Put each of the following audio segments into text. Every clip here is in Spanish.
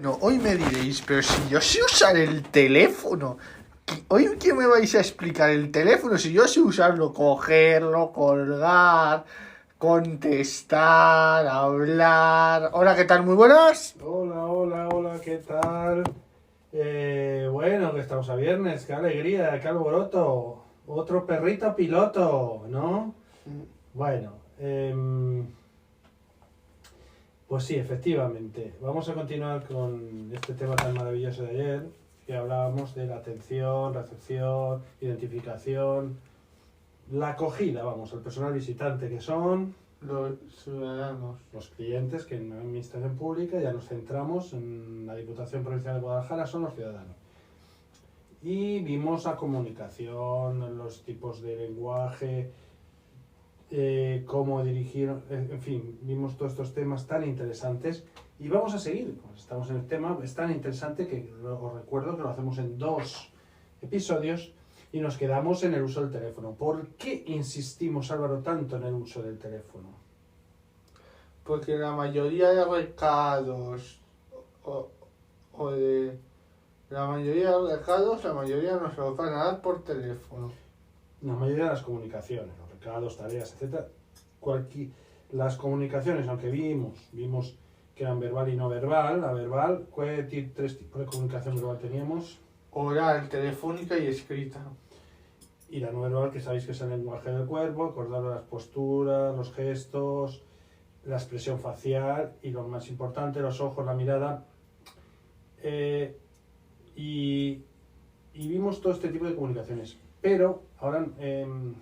No, hoy me diréis, pero si yo sé usar el teléfono, ¿hoy qué me vais a explicar el teléfono? Si yo sé usarlo, cogerlo, colgar, contestar, hablar. Hola, ¿qué tal? Muy buenas. Hola, ¿qué tal? Bueno, que estamos a viernes, qué alegría, qué alboroto. Otro perrito piloto, ¿no? Bueno, pues sí, efectivamente. Vamos a continuar con este tema tan maravilloso de ayer, que hablábamos de la atención, recepción, identificación, la acogida, vamos, al personal visitante, que son Los ciudadanos. los clientes, que en la administración pública ya nos centramos en la Diputación Provincial de Guadalajara, son los ciudadanos. Y vimos la comunicación, los tipos de lenguaje, cómo dirigir, en fin, vimos todos estos temas tan interesantes y vamos a seguir, pues estamos en el tema, es tan interesante que os recuerdo que lo hacemos en 2 episodios y nos quedamos en el uso del teléfono. ¿Por qué insistimos, Álvaro, tanto en el uso del teléfono? Porque la mayoría de recados o de... La mayoría de recados, la mayoría nos lo van a dar por teléfono. La mayoría de las comunicaciones, los recados, tareas, etc. Las comunicaciones, aunque vimos que eran verbal y no verbal, la verbal, ¿qué 3 tipos de comunicación verbal teníamos? Oral, telefónica y escrita. Y la no verbal, que sabéis que es el lenguaje del cuerpo, acordar las posturas, los gestos, la expresión facial y lo más importante, los ojos, la mirada. Y vimos todo este tipo de comunicaciones. Pero ahora en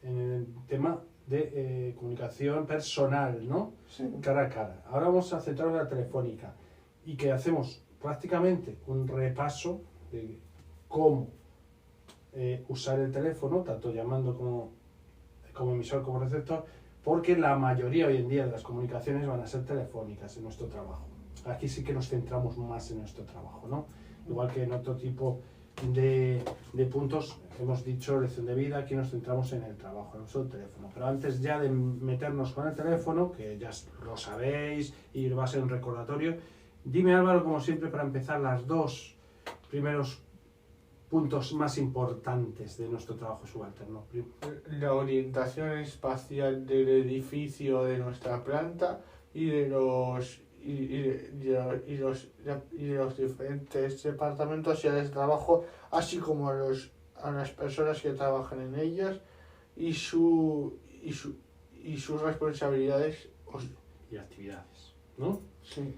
el tema de comunicación personal, ¿no? Sí. Cara a cara. Ahora vamos a centrarnos en la telefónica y que hacemos prácticamente un repaso de cómo usar el teléfono, tanto llamando como emisor como receptor, porque la mayoría hoy en día de las comunicaciones van a ser telefónicas en nuestro trabajo. Aquí sí que nos centramos más en nuestro trabajo, ¿no? Igual que en otro tipo de puntos, hemos dicho lección de vida, aquí nos centramos en el trabajo, en el uso del teléfono. Pero antes ya de meternos con el teléfono, que ya lo sabéis y va a ser un recordatorio, dime, Álvaro, como siempre, para empezar, las 2 primeros puntos más importantes de nuestro trabajo subalterno. La orientación espacial del edificio de nuestra planta y de los diferentes departamentos y áreas de trabajo, así como a las personas que trabajan en ellas y sus responsabilidades y actividades, ¿no? Sí.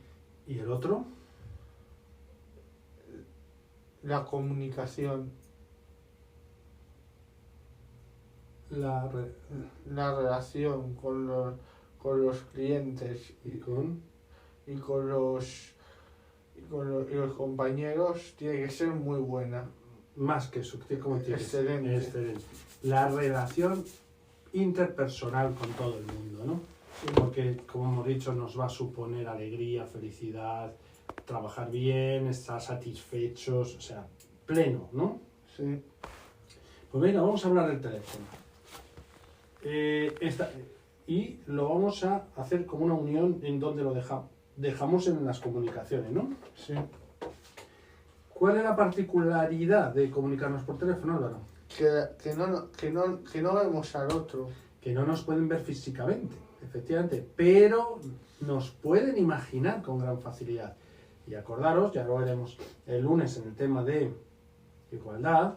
¿Y el otro? La comunicación, la relación con los clientes y con los compañeros tiene que ser muy buena. Más que eso, ¿cómo tiene que ser? Excelente. Excelente. La relación interpersonal con todo el mundo, ¿no? Sí. Porque, como hemos dicho, nos va a suponer alegría, felicidad, trabajar bien, estar satisfechos, o sea, pleno, ¿no? Sí. Pues venga, vamos a hablar del teléfono. Y lo vamos a hacer como una unión en donde lo dejamos en las comunicaciones, ¿no? Sí. ¿Cuál es la particularidad de comunicarnos por teléfono, Álvaro? Que no vemos al otro. Que no nos pueden ver físicamente, efectivamente, pero nos pueden imaginar con gran facilidad. Y acordaros, ya lo veremos el lunes en el tema de igualdad,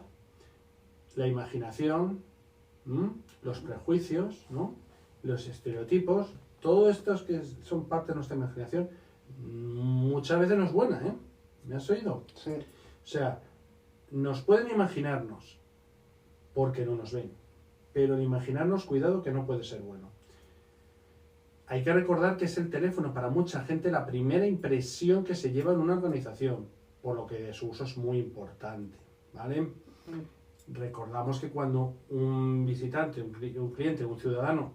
la imaginación, los prejuicios, ¿no? Los estereotipos, todo estos que son parte de nuestra imaginación, muchas veces no es buena, ¿eh? ¿Me has oído? Sí. O sea, nos pueden imaginarnos porque no nos ven, pero el imaginarnos, cuidado, que no puede ser bueno. Hay que recordar que es el teléfono para mucha gente la primera impresión que se lleva en una organización, por lo que su uso es muy importante, ¿vale? Recordamos que cuando un visitante, un cliente, un ciudadano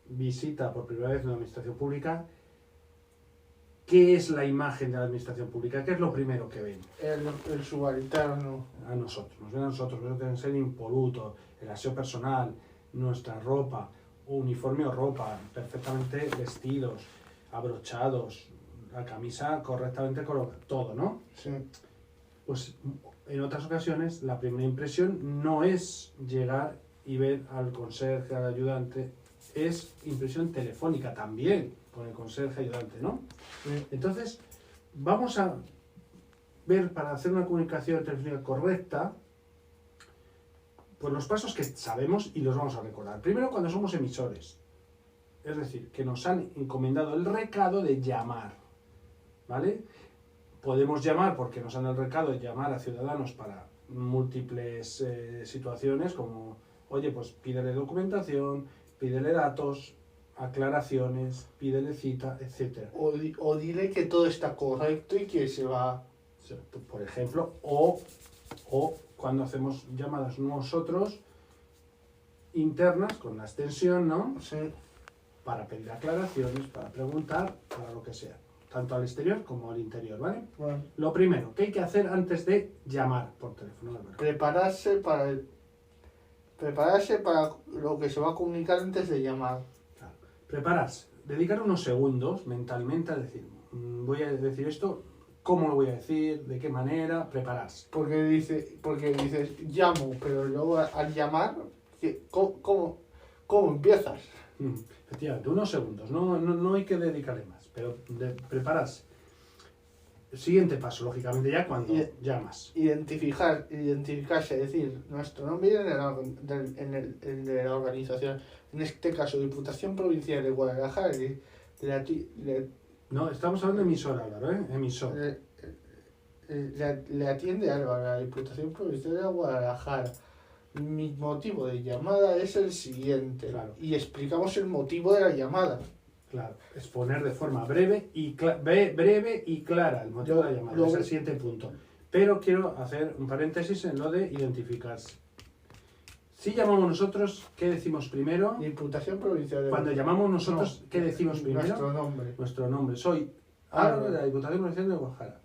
visita por primera vez una administración pública, ¿qué es la imagen de la administración pública? ¿Qué es lo primero que ven? El subalterno. A nosotros, nos ven a nosotros, deben ser impoluto, el aseo personal, nuestra ropa, uniforme o ropa, perfectamente vestidos, abrochados, la camisa correctamente colocada, todo, ¿no? Sí. Pues en otras ocasiones la primera impresión no es llegar y ver al conserje, al ayudante, es impresión telefónica también, con el conserje ayudante, ¿no? Sí. Entonces, vamos a ver, para hacer una comunicación telefónica correcta, pues los pasos que sabemos y los vamos a recordar. Primero, cuando somos emisores, es decir, que nos han encomendado el recado de llamar, ¿vale? Podemos llamar porque nos han dado el recado de llamar a ciudadanos para múltiples situaciones, como, oye, pues pídele documentación, pídele datos, aclaraciones, pídele cita, etc. O dile que todo está correcto y que se va. Por ejemplo, o cuando hacemos llamadas nosotros internas con la extensión, ¿no? Sí. Para pedir aclaraciones, para preguntar, para lo que sea, tanto al exterior como al interior, ¿vale? Bueno, Lo primero, ¿qué hay que hacer antes de llamar por teléfono, Álvaro? prepararse para lo que se va a comunicar antes de llamar. Claro. Prepararse, dedicar unos segundos mentalmente a decir, voy a decir esto, ¿cómo lo voy a decir? ¿De qué manera? Prepararse. Porque dices, llamo, pero luego al llamar, ¿cómo empiezas? Efectivamente, unos segundos, no hay que dedicarle más, pero prepararse. El siguiente paso, lógicamente, ya cuando llamas. Identificarse, es decir, nuestro nombre en la organización, en este caso Diputación Provincial de Guadalajara, No, estamos hablando de emisor, Álvaro, ¿eh? Emisor. le atiende Álvaro, la Diputación Provincial de Guadalajara. Mi motivo de llamada es el siguiente. Claro. Y explicamos el motivo de la llamada. Claro, exponer de forma breve y clara el motivo de la llamada. Es el siguiente punto. Pero quiero hacer un paréntesis en lo de identificarse. Si llamamos nosotros, ¿qué decimos primero? Diputación Provincial de Cuando llamamos nosotros, ¿qué decimos primero? Nuestro nombre. Nuestro nombre. Soy Álvaro de la Diputación Provincial de Guadalajara.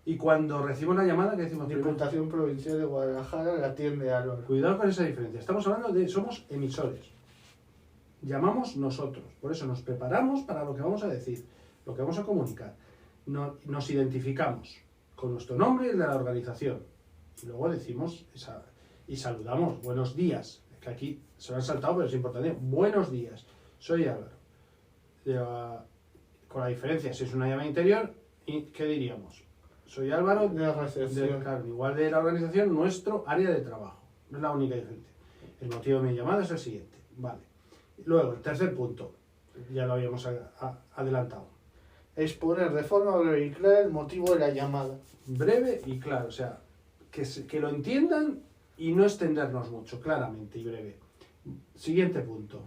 Y cuando recibimos la llamada, ¿qué decimos primero? Diputación Provincial de Guadalajara la atiende Álvaro. Cuidado con esa diferencia. Estamos hablando de, somos emisores. Llamamos nosotros. Por eso nos preparamos para lo que vamos a decir, lo que vamos a comunicar. Nos identificamos con nuestro nombre y el de la organización. Y luego decimos y saludamos. Buenos días. Es que aquí se lo han saltado, pero es importante. Buenos días. Soy Álvaro. Con la diferencia, si es una llamada interior, ¿y qué diríamos? Soy Álvaro De la recepción. claro, igual de la organización, nuestro área de trabajo. No es la única diferencia. El motivo de mi llamada es el siguiente. Vale. Luego, el tercer punto. Ya lo habíamos adelantado. Exponer de forma breve y clara el motivo de la llamada. Breve y claro. O sea, que lo entiendan y no extendernos mucho, claramente y breve. Siguiente punto.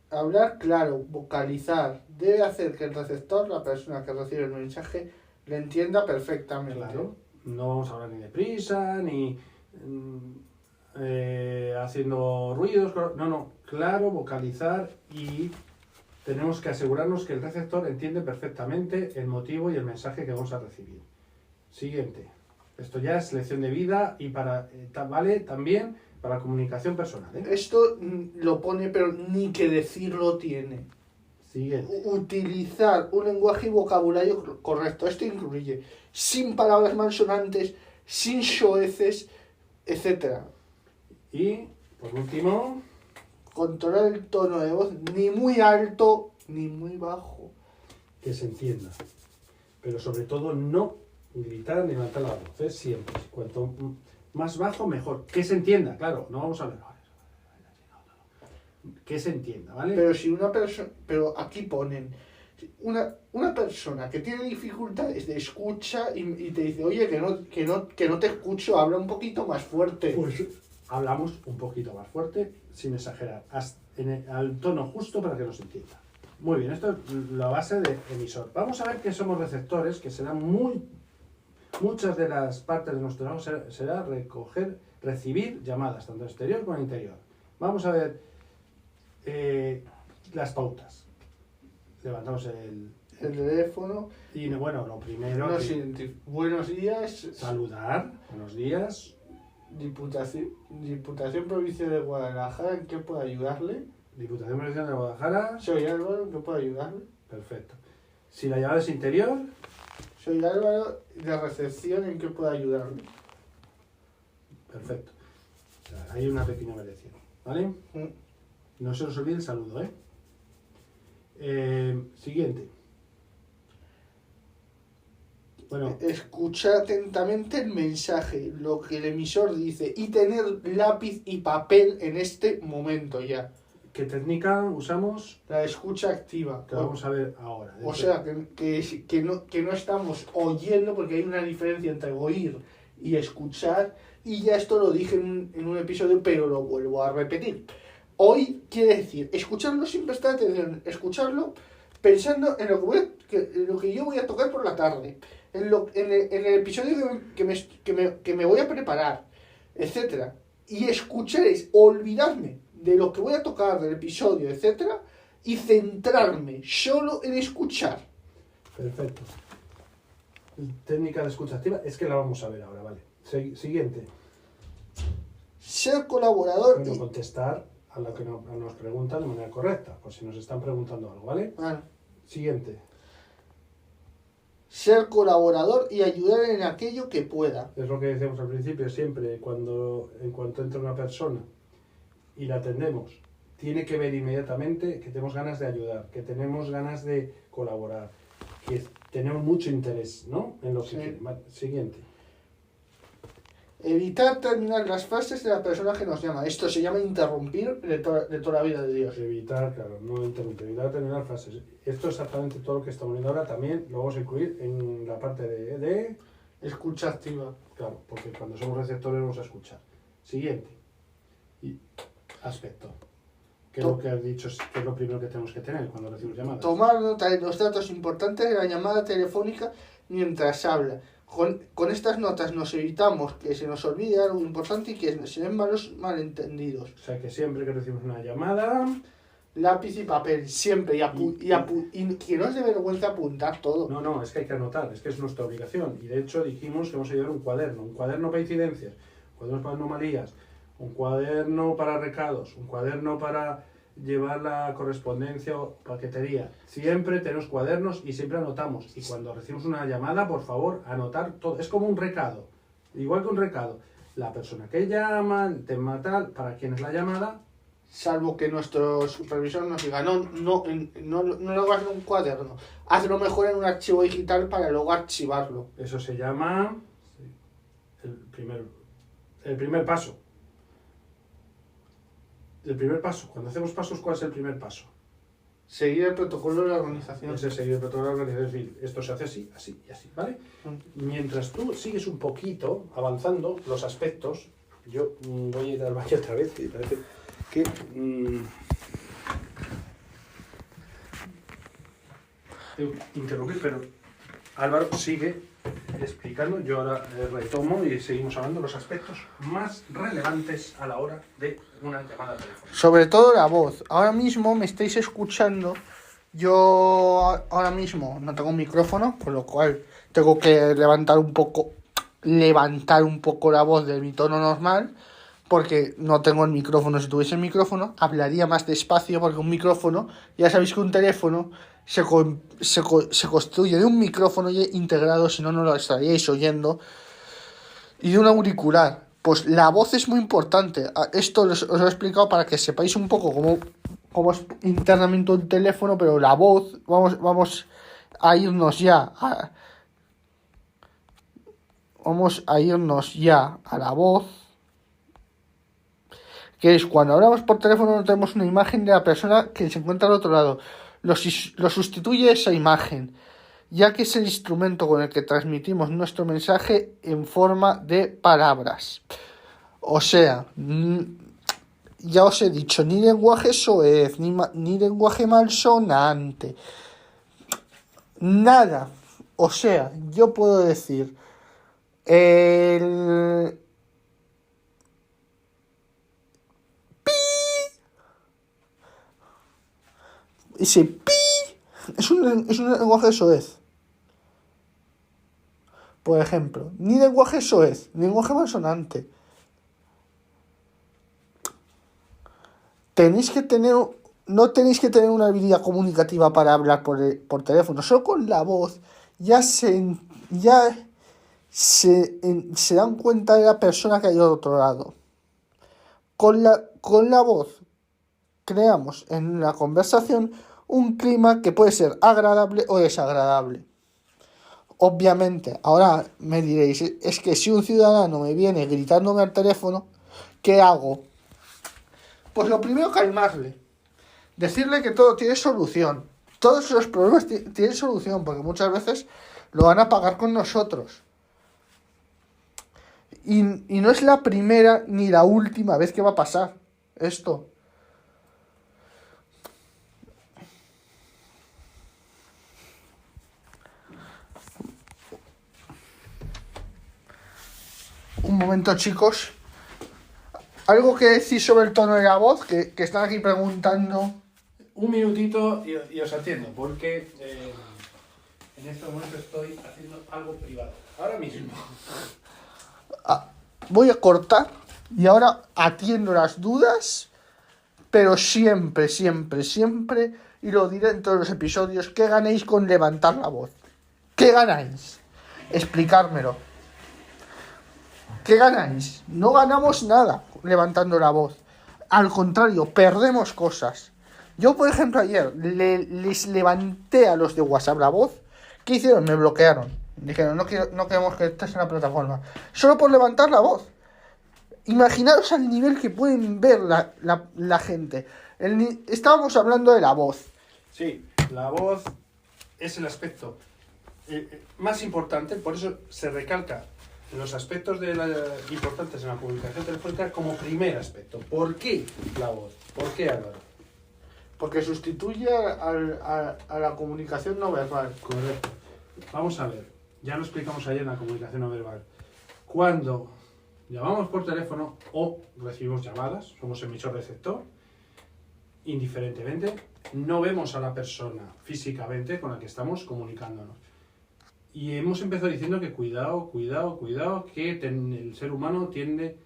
Hablar claro, vocalizar, debe hacer que el receptor, la persona que recibe el mensaje, le entienda perfectamente. Claro, no vamos a hablar ni deprisa, ni haciendo ruidos. No, claro, vocalizar y tenemos que asegurarnos que el receptor entiende perfectamente el motivo y el mensaje que vamos a recibir. Siguiente. Esto ya es lección de vida y vale también para la comunicación personal, ¿eh? Esto lo pone, pero ni que decirlo tiene. Siguiente. Utilizar un lenguaje y vocabulario correcto. Esto incluye sin palabras malsonantes, sin soeces, etc. Y, por último, Controlar el tono de voz ni muy alto ni muy bajo. que se entienda. Pero sobre todo no gritar ni levantar la voz, ¿eh? Siempre. Cuanto más bajo, mejor. Que se entienda, claro. No vamos a hablar. Que se entienda, ¿vale? Pero si una persona, pero aquí ponen una persona que tiene dificultades de escucha y te dice, oye, que no te escucho, habla un poquito más fuerte. Pues hablamos un poquito más fuerte, sin exagerar, al tono justo para que nos entienda. Muy bien, esto es la base de emisor. Vamos a ver que somos receptores, que serán muchas de las partes de nuestro trabajo será recibir llamadas, tanto exterior como interior. Vamos a ver las pautas. Levantamos el teléfono. Y bueno, lo primero... Buenos días. Saludar. Buenos días. Diputación Provincial de Guadalajara, ¿en qué puedo ayudarle? Diputación Provincial de Guadalajara. Soy Álvaro, ¿en qué puedo ayudarle? Perfecto. Si la llamada es interior, Soy Álvaro de recepción, ¿en qué puedo ayudarme? perfecto. O sea, hay una pequeña variación, ¿vale? Mm. No se os olvide el saludo, ¿eh? Siguiente. Bueno, Escuchar atentamente el mensaje, lo que el emisor dice, y tener lápiz y papel en este momento ya. ¿qué técnica usamos? La escucha activa. Que vamos a ver ahora. O sea, que no estamos oyendo, porque hay una diferencia entre oír y escuchar, y ya esto lo dije en un episodio, pero lo vuelvo a repetir. Hoy quiere decir, escucharlo sin prestar atención, escucharlo pensando en en lo que yo voy a tocar por la tarde, en el episodio que me voy a preparar, etcétera. Y escuchar es olvidarme de lo que voy a tocar, del episodio, etcétera, y centrarme solo en escuchar. Perfecto. Técnica de escucha activa, es que la vamos a ver ahora, ¿vale? Siguiente. Ser colaborador Bueno, contestar a lo que nos preguntan de manera correcta, por si nos están preguntando algo, ¿vale? Siguiente. Ser colaborador y ayudar en aquello que pueda. Es lo que decíamos al principio, siempre, en cuanto entra una persona y la atendemos, tiene que ver inmediatamente que tenemos ganas de ayudar, que tenemos ganas de colaborar, que tenemos mucho interés, ¿no? En lo que quiere. Siguiente. Evitar terminar las frases de la persona que nos llama. Esto se llama interrumpir de toda la vida de Dios. Evitar, claro, no interrumpir, evitar terminar frases. Esto es exactamente todo lo que estamos viendo ahora. También lo vamos a incluir en la parte de escucha activa. Claro, porque cuando somos receptores vamos a escuchar. Siguiente. Y aspecto. ¿Qué es lo que has dicho? ¿Qué es lo primero que tenemos que tener cuando recibimos llamadas? Tomar nota de los datos importantes de la llamada telefónica mientras habla. Con estas notas nos evitamos que se nos olvide algo importante y que se den malos malentendidos. O sea que siempre que recibimos una llamada, lápiz y papel, siempre, y que no os dé vergüenza apuntar todo. No, es que hay que anotar, es que es nuestra obligación. Y de hecho dijimos que vamos a llevar un cuaderno para incidencias, un cuaderno para anomalías, un cuaderno para recados, un cuaderno para llevar la correspondencia o paquetería. Siempre tenemos cuadernos y siempre anotamos. Y cuando recibimos una llamada, por favor, anotar todo. Es como un recado, igual que un recado. La persona que llama, el tema tal, para quién es la llamada. Salvo que nuestro supervisor nos diga, no lo hagas en un cuaderno, hazlo mejor en un archivo digital para luego archivarlo. Eso se llama el primer paso. El primer paso. Cuando hacemos pasos, ¿cuál es el primer paso? Seguir el protocolo de la organización. Ese es seguir el protocolo de la organización. Es decir, esto se hace así, así y así, ¿vale? Mientras tú sigues un poquito avanzando los aspectos, yo voy a ir al baño otra vez y parece que... interrumpir, pero Álvaro sigue explicando. Yo ahora retomo y seguimos hablando de los aspectos más relevantes a la hora de una llamada telefónica. Sobre todo la voz. Ahora mismo me estáis escuchando. Yo ahora mismo no tengo un micrófono, por lo cual tengo que levantar un poco la voz de mi tono normal, porque no tengo el micrófono. Si tuviese el micrófono, hablaría más despacio, porque un micrófono, ya sabéis que un teléfono se construye de un micrófono integrado, si no, no lo estaríais oyendo, y de un auricular. Pues la voz es muy importante. Esto os lo he explicado para que sepáis un poco cómo es internamente un teléfono, pero la voz, vamos a irnos ya a la voz, que es cuando hablamos por teléfono no tenemos una imagen de la persona que se encuentra al otro lado. Lo sustituye esa imagen, ya que es el instrumento con el que transmitimos nuestro mensaje en forma de palabras. O sea, ya os he dicho, ni lenguaje soez, ni lenguaje malsonante, nada. O sea, yo puedo decir, ese pi es un lenguaje soez. Por ejemplo, ni lenguaje soez, ni lenguaje malsonante. Tenéis que tener no tenéis que tener una habilidad comunicativa para hablar por teléfono. Solo con la voz ya se dan cuenta de la persona que hay al otro lado. Con la voz creamos en la conversación un clima que puede ser agradable o desagradable. Obviamente, ahora me diréis, es que si un ciudadano me viene gritándome al teléfono, ¿qué hago? Pues lo primero, calmarle. Decirle que todo tiene solución. Todos los problemas tienen solución, porque muchas veces lo van a pagar con nosotros. Y no es la primera ni la última vez que va a pasar esto. Un momento, chicos. ¿Algo que decir sobre el tono de la voz? Que están aquí preguntando. Un minutito y os atiendo, porque en este momento estoy haciendo algo privado. Ahora mismo. Voy a cortar y ahora atiendo las dudas, pero siempre, y lo diré en todos los episodios, ¿qué ganáis con levantar la voz? ¿Qué ganáis? Explicármelo. ¿Qué ganáis? No ganamos nada levantando la voz. Al contrario, perdemos cosas. Yo, por ejemplo, ayer les levanté a los de WhatsApp la voz. ¿Qué hicieron? Me bloquearon. Dijeron, no queremos que estés en la plataforma. Solo por levantar la voz. Imaginaros al nivel que pueden ver la gente. Estábamos hablando de la voz. Sí, la voz es el aspecto más importante, por eso se recalca en los aspectos importantes en la comunicación telefónica como primer aspecto. ¿Por qué la voz? ¿Por qué, Álvaro? Porque sustituye a la comunicación no verbal. Correcto. Vamos a ver, ya lo explicamos ayer en la comunicación no verbal. Cuando llamamos por teléfono o recibimos llamadas, somos emisor-receptor, indiferentemente, no vemos a la persona físicamente con la que estamos comunicándonos. Y hemos empezado diciendo que cuidado, que el ser humano tiende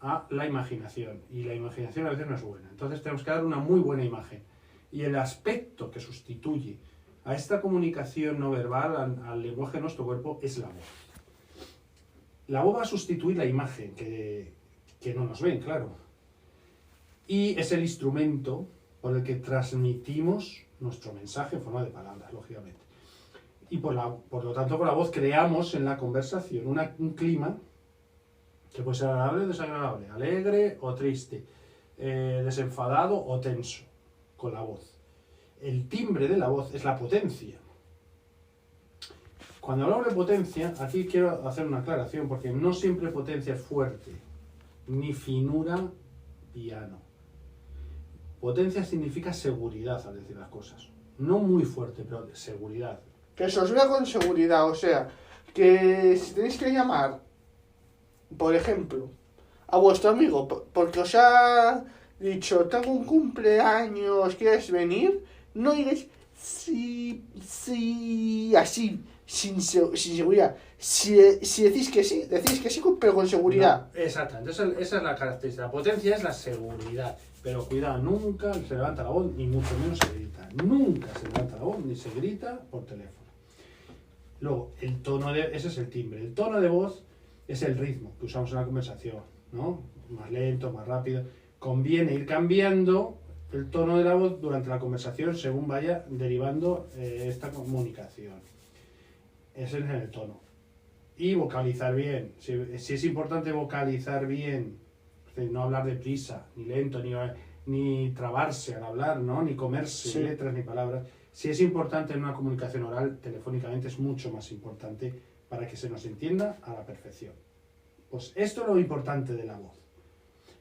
a la imaginación. Y la imaginación a veces no es buena. Entonces tenemos que dar una muy buena imagen. Y el aspecto que sustituye a esta comunicación no verbal, al lenguaje de nuestro cuerpo, es la voz. La voz va a sustituir la imagen, que no nos ven, claro. Y es el instrumento por el que transmitimos nuestro mensaje en forma de palabras, lógicamente. Y por lo tanto, con la voz creamos en la conversación un clima que puede ser agradable o desagradable, alegre o triste, desenfadado o tenso, con la voz. El timbre de la voz es la potencia. Cuando hablamos de potencia, aquí quiero hacer una aclaración, porque no siempre potencia es fuerte, ni finura piano. Potencia significa seguridad al decir las cosas. No muy fuerte, pero seguridad. Que se os vea con seguridad, o sea, que si tenéis que llamar, por ejemplo, a vuestro amigo, porque os ha dicho, tengo un cumpleaños, ¿quieres venir? No diréis, sí, así, sin seguridad. Si decís que sí, pero con seguridad. No, exacto, entonces esa es la característica. La potencia es la seguridad. Pero cuidado, nunca se levanta la voz, ni mucho menos se grita. Nunca se levanta la voz, ni se grita por teléfono. Luego, ese es el timbre. El tono de voz es el ritmo que usamos en la conversación, ¿no? Más lento, más rápido. Conviene ir cambiando el tono de la voz durante la conversación según vaya derivando esta comunicación. Ese es el tono. Y vocalizar bien. Si es importante vocalizar bien, es decir, no hablar deprisa, ni lento, ni trabarse al hablar, ¿no? Ni comerse letras ni palabras. Si es importante en una comunicación oral, telefónicamente es mucho más importante para que se nos entienda a la perfección. Pues esto es lo importante de la voz.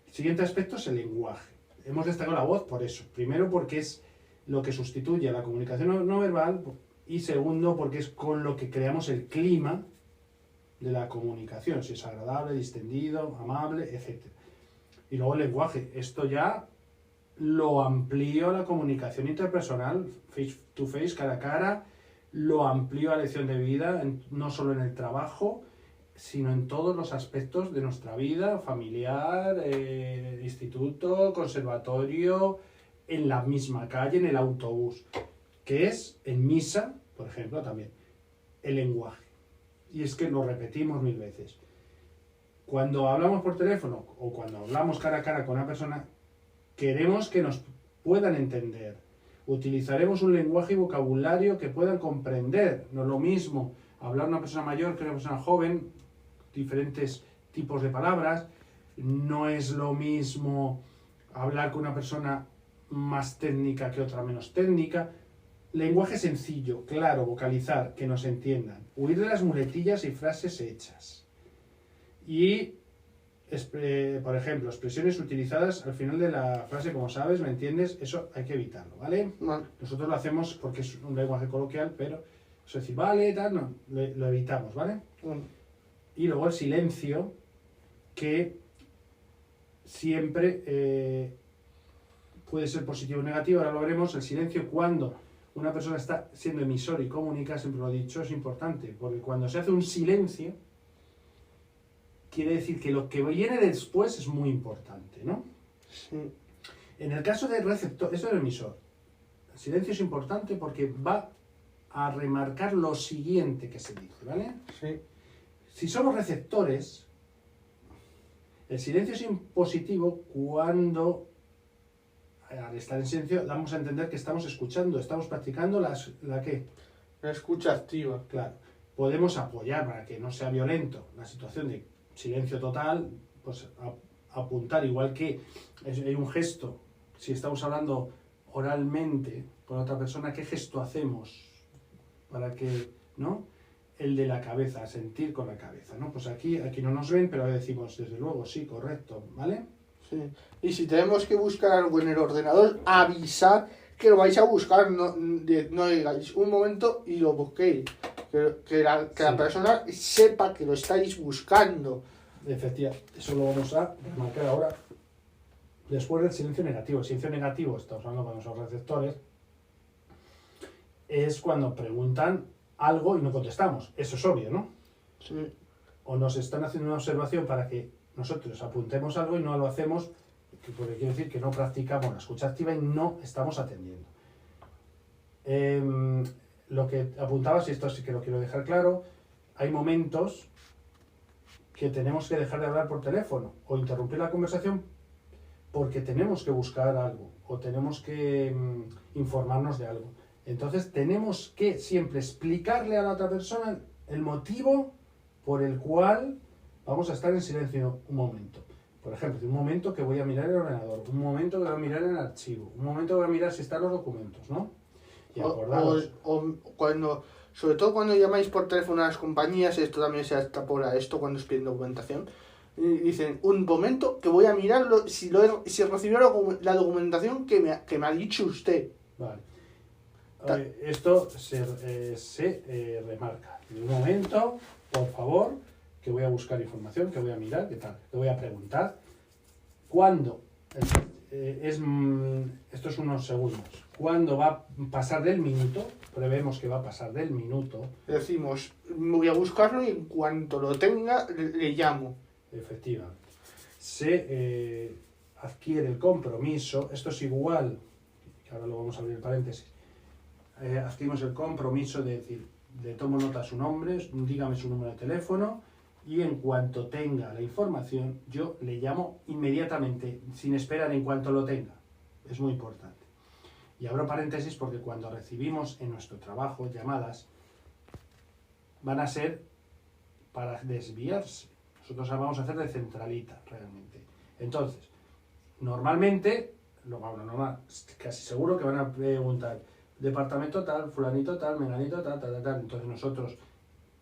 El siguiente aspecto es el lenguaje. Hemos destacado la voz por eso. Primero porque es lo que sustituye a la comunicación no verbal y segundo porque es con lo que creamos el clima de la comunicación, si es agradable, distendido, amable, etc. Y luego el lenguaje. Esto ya lo amplío a la comunicación interpersonal, face to face, cara a cara, lo amplío a lección de vida, no solo en el trabajo, sino en todos los aspectos de nuestra vida, familiar, instituto, conservatorio, en la misma calle, en el autobús, que es en misa, por ejemplo, también, el lenguaje. Y es que lo repetimos 1000 veces. Cuando hablamos por teléfono o cuando hablamos cara a cara con una persona, queremos que nos puedan entender. Utilizaremos un lenguaje y vocabulario que puedan comprender. No es lo mismo hablar a una persona mayor que a una persona joven, diferentes tipos de palabras. No es lo mismo hablar con una persona más técnica que otra menos técnica. Lenguaje sencillo, claro, vocalizar, que nos entiendan. Huir de las muletillas y frases hechas. Y, por ejemplo, expresiones utilizadas al final de la frase, como sabes, ¿me entiendes? Eso hay que evitarlo, ¿vale? Vale. Nosotros lo hacemos porque es un lenguaje coloquial, pero eso es decir, vale, tal, no, lo evitamos, ¿vale? Y luego el silencio, que siempre puede ser positivo o negativo, ahora lo veremos. El silencio, cuando una persona está siendo emisor y comunica, siempre lo he dicho, es importante, porque cuando se hace un silencio, quiere decir que lo que viene después es muy importante, ¿no? Sí. En el caso del receptor, eso del emisor, el silencio es importante porque va a remarcar lo siguiente que se dice, ¿vale? Sí. Si somos receptores, el silencio es impositivo cuando, al estar en silencio, damos a entender que estamos escuchando, estamos practicando ¿la qué? La escucha activa. Claro. Podemos apoyar para que no sea violento la situación de silencio total, pues apuntar, igual que hay un gesto, si estamos hablando oralmente con otra persona, ¿qué gesto hacemos? Para que, ¿no? El de la cabeza, sentir con la cabeza, ¿no? Pues aquí no nos ven, pero decimos, desde luego, sí, correcto, ¿vale? Sí. Y si tenemos que buscar algo en el ordenador, avisar que lo vais a buscar, no digáis un momento y lo busquéis. Que la persona sepa que lo estáis buscando. Efectivamente, eso lo vamos a marcar ahora. Después del silencio negativo. El silencio negativo, estamos hablando cuando son receptores, es cuando preguntan algo y no contestamos. Eso es obvio, ¿no? Sí. O nos están haciendo una observación para que nosotros apuntemos algo y no lo hacemos, porque quiere decir que no practicamos la escucha activa y no estamos atendiendo. Lo que apuntabas, y esto sí que lo quiero dejar claro, hay momentos que tenemos que dejar de hablar por teléfono o interrumpir la conversación porque tenemos que buscar algo o tenemos que informarnos de algo. Entonces tenemos que siempre explicarle a la otra persona el motivo por el cual vamos a estar en silencio un momento. Por ejemplo, un momento que voy a mirar el ordenador, un momento que voy a mirar el archivo, un momento que voy a mirar si están los documentos, ¿no? Y acordaros. O cuando, sobre todo cuando llamáis por teléfono a las compañías, esto también se extrapola esto cuando os piden documentación, y dicen, un momento que voy a mirarlo, si recibió la documentación que me ha dicho usted. Vale. Esto se remarca. Un momento, por favor, que voy a buscar información, que voy a mirar, ¿qué tal? Que voy a preguntar. ¿Cuándo? Esto es unos segundos. ¿Cuándo va a pasar del minuto? Prevemos que va a pasar del minuto. Decimos, voy a buscarlo y en cuanto lo tenga, le llamo. Efectivamente. Se adquiere el compromiso. Esto es igual, que ahora lo vamos a abrir el paréntesis. Adquirimos el compromiso de decir, le tomo nota a su nombre, dígame su número de teléfono, y en cuanto tenga la información, yo le llamo inmediatamente, sin esperar en cuanto lo tenga. Es muy importante. Y abro paréntesis porque cuando recibimos en nuestro trabajo llamadas, van a ser para desviarse. Nosotros vamos a hacer de centralita, realmente. Entonces, normalmente, casi seguro que van a preguntar, departamento tal, fulanito tal, menganito tal, tal, tal. Entonces nosotros,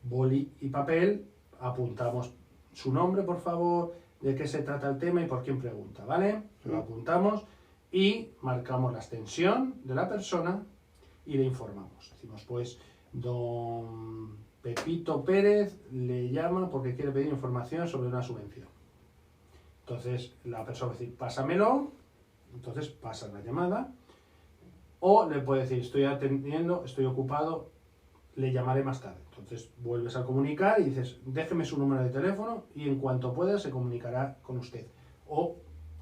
boli y papel, apuntamos su nombre, por favor, de qué se trata el tema y por quién pregunta, ¿vale? Lo apuntamos y marcamos la extensión de la persona y le informamos. Decimos, pues, don Pepito Pérez le llama porque quiere pedir información sobre una subvención. Entonces, la persona va a decir, pásamelo, entonces pasa la llamada, o le puede decir, estoy atendiendo, estoy ocupado, le llamaré más tarde. Entonces vuelves a comunicar y dices, déjeme su número de teléfono y en cuanto pueda se comunicará con usted. O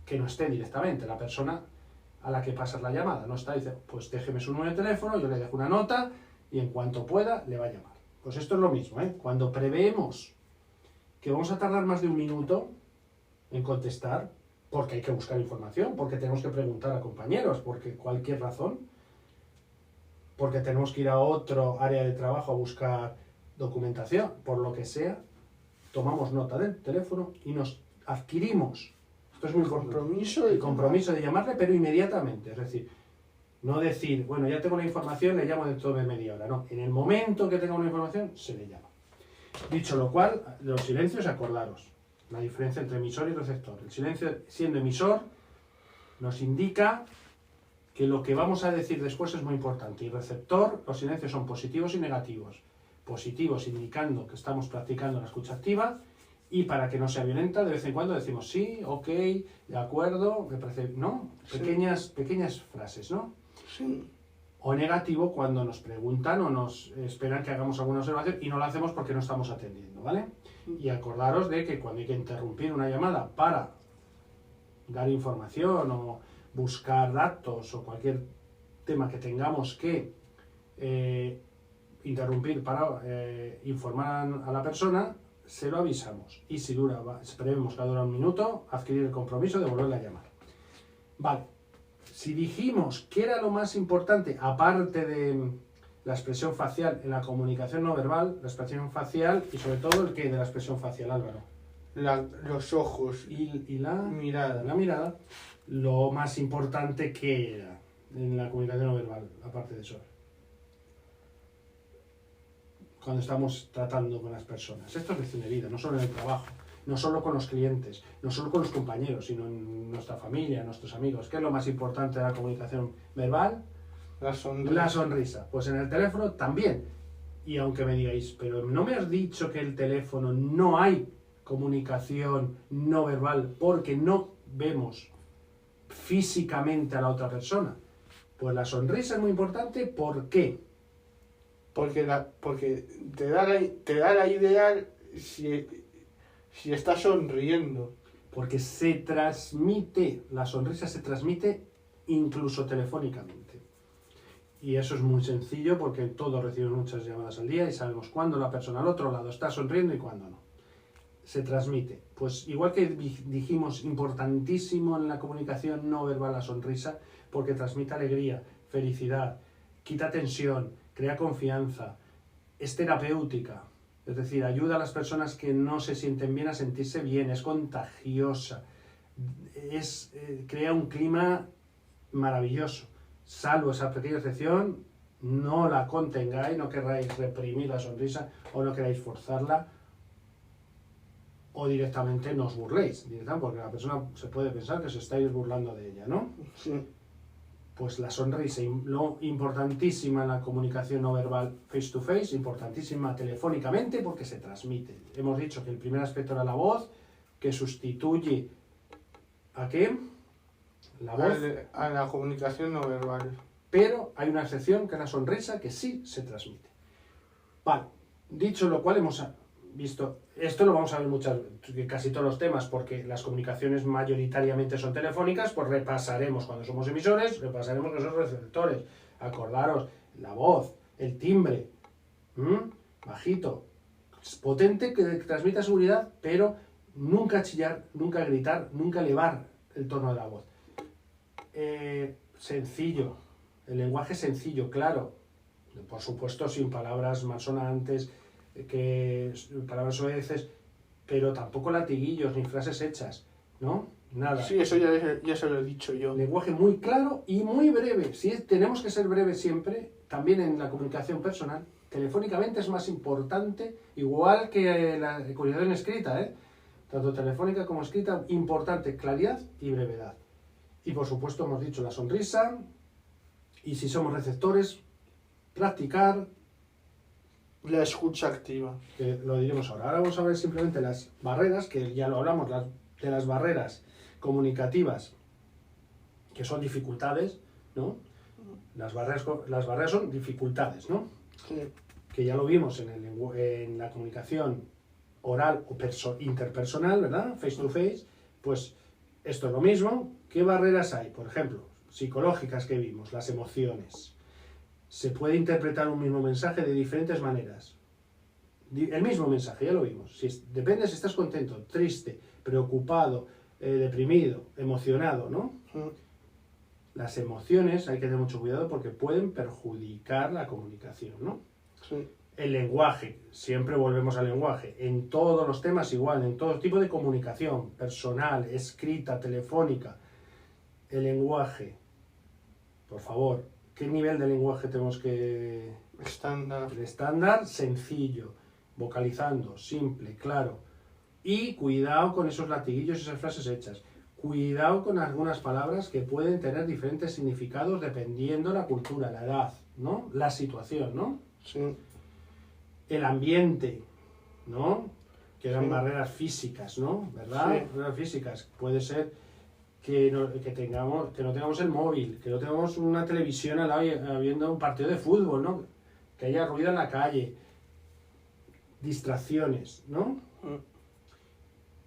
que no esté directamente, la persona a la que pasas la llamada. No está, dice, pues déjeme su número de teléfono, yo le dejo una nota y en cuanto pueda le va a llamar. Pues esto es lo mismo, ¿eh? Cuando preveemos que vamos a tardar más de un minuto en contestar, porque hay que buscar información, porque tenemos que preguntar a compañeros, porque cualquier razón, porque tenemos que ir a otro área de trabajo a buscar documentación, por lo que sea, tomamos nota del teléfono y nos adquirimos, esto es muy Compromiso el compromiso de llamarle, pero inmediatamente, es decir, no decir, bueno, ya tengo la información, le llamo dentro de media hora, no, en el momento que tenga una información, se le llama. Dicho lo cual, los silencios, acordaros, la diferencia entre emisor y receptor. El silencio, siendo emisor, nos indica que lo que vamos a decir después es muy importante. Y receptor, los silencios son positivos y negativos. Positivos indicando que estamos practicando la escucha activa, y para que no sea violenta, de vez en cuando decimos sí, ok, de acuerdo, me parece, ¿no? Pequeñas frases, ¿no? Sí. O negativo cuando nos preguntan o nos esperan que hagamos alguna observación y no lo hacemos porque no estamos atendiendo, ¿vale? Y acordaros de que cuando hay que interrumpir una llamada para dar información o buscar datos o cualquier tema que tengamos que interrumpir para informar a la persona, se lo avisamos. Y si prevemos que va a durar un minuto, adquirir el compromiso de volverle a llamar. Vale. Si dijimos que era lo más importante, aparte de la expresión facial en la comunicación no verbal, la expresión facial y sobre todo el que de la expresión facial, Álvaro. Los ojos Y la mirada. La mirada, lo más importante que era en la comunicación no verbal, aparte de eso. Cuando estamos tratando con las personas. Esto es lección de vida, no solo en el trabajo. No solo con los clientes, no solo con los compañeros, sino en nuestra familia, nuestros amigos. ¿Qué es lo más importante de la comunicación verbal? La sonrisa. La sonrisa. Pues en el teléfono también. Y aunque me digáis, pero ¿no me has dicho que el teléfono no hay comunicación no verbal porque no vemos físicamente a la otra persona? Pues la sonrisa es muy importante. ¿Por qué? Porque te da la idea si estás sonriendo. Porque se transmite, la sonrisa se transmite incluso telefónicamente. Y eso es muy sencillo porque todos recibimos muchas llamadas al día y sabemos cuándo la persona al otro lado está sonriendo y cuándo no. Se transmite. Pues igual que dijimos, importantísimo en la comunicación no verbal la sonrisa, porque transmite alegría, felicidad, quita tensión, crea confianza, es terapéutica. Es decir, ayuda a las personas que no se sienten bien a sentirse bien, es contagiosa, crea un clima maravilloso. Salvo esa pequeña excepción, no la contengáis, no queráis reprimir la sonrisa o no queráis forzarla o directamente no os burléis, porque la persona se puede pensar que os estáis burlando de ella, ¿no? Sí. Pues la sonrisa, lo importantísima en la comunicación no verbal face to face, importantísima telefónicamente porque se transmite. Hemos dicho que el primer aspecto era la voz, que sustituye ¿a qué? La voz. A la comunicación no verbal. Pero hay una excepción que es la sonrisa que sí se transmite. Vale, dicho lo cual hemos visto, esto lo vamos a ver casi todos los temas porque las comunicaciones mayoritariamente son telefónicas, pues repasaremos cuando somos emisores, repasaremos que son receptores. Acordaros, la voz, el timbre, bajito, potente, que transmita seguridad, pero nunca chillar, nunca gritar, nunca elevar el tono de la voz. Sencillo, el lenguaje sencillo, claro, por supuesto sin palabras malsonantes, palabras soeces, pero tampoco latiguillos ni frases hechas, ¿no? Nada. Sí, eso ya se lo he dicho yo. Lenguaje muy claro y muy breve. Si tenemos que ser breves siempre, también en la comunicación personal, telefónicamente es más importante, igual que la comunicación escrita, tanto telefónica como escrita, importante claridad y brevedad. Y por supuesto hemos dicho la sonrisa, y si somos receptores, practicar la escucha activa. Que lo diremos ahora. Ahora vamos a ver simplemente las barreras, que ya lo hablamos, de las barreras comunicativas, que son dificultades, ¿no? Las barreras son dificultades, ¿no? Sí. Que ya lo vimos en la comunicación oral o interpersonal, ¿verdad? Face to face, pues esto es lo mismo. ¿Qué barreras hay? Por ejemplo, psicológicas que vimos, las emociones. Se puede interpretar un mismo mensaje de diferentes maneras. El mismo mensaje, ya lo vimos. Depende si estás contento, triste, preocupado, deprimido, emocionado, ¿no? Las emociones hay que tener mucho cuidado porque pueden perjudicar la comunicación, ¿no? Sí. El lenguaje, siempre volvemos al lenguaje, en todos los temas igual, en todo tipo de comunicación, personal, escrita, telefónica. El lenguaje, por favor, ¿qué nivel de lenguaje tenemos que...? Estándar. El estándar, sencillo, vocalizando, simple, claro. Y cuidado con esos latiguillos y esas frases hechas. Cuidado con algunas palabras que pueden tener diferentes significados dependiendo la cultura, la edad, ¿no? La situación, ¿no? Sí. El ambiente, ¿no? Que eran Sí. barreras físicas, ¿no? ¿Verdad? Sí. Barreras físicas. Puede ser que no tengamos el móvil, que no tengamos una televisión al lado viendo un partido de fútbol, ¿no? Que haya ruido en la calle. Distracciones, ¿no?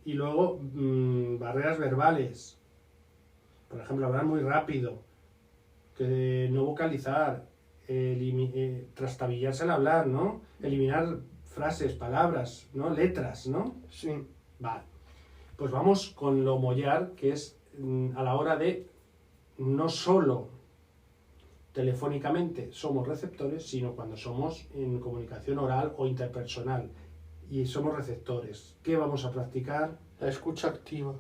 Y luego, barreras verbales. Por ejemplo, hablar muy rápido, que no vocalizar, trastabillarse al hablar, ¿no? Eliminar frases, palabras, ¿no? Letras, ¿no? Sí. Vale. Pues vamos con lo mollar, que es a la hora de no solo telefónicamente somos receptores, sino cuando somos en comunicación oral o interpersonal y somos receptores. ¿Qué vamos a practicar? La escucha activa.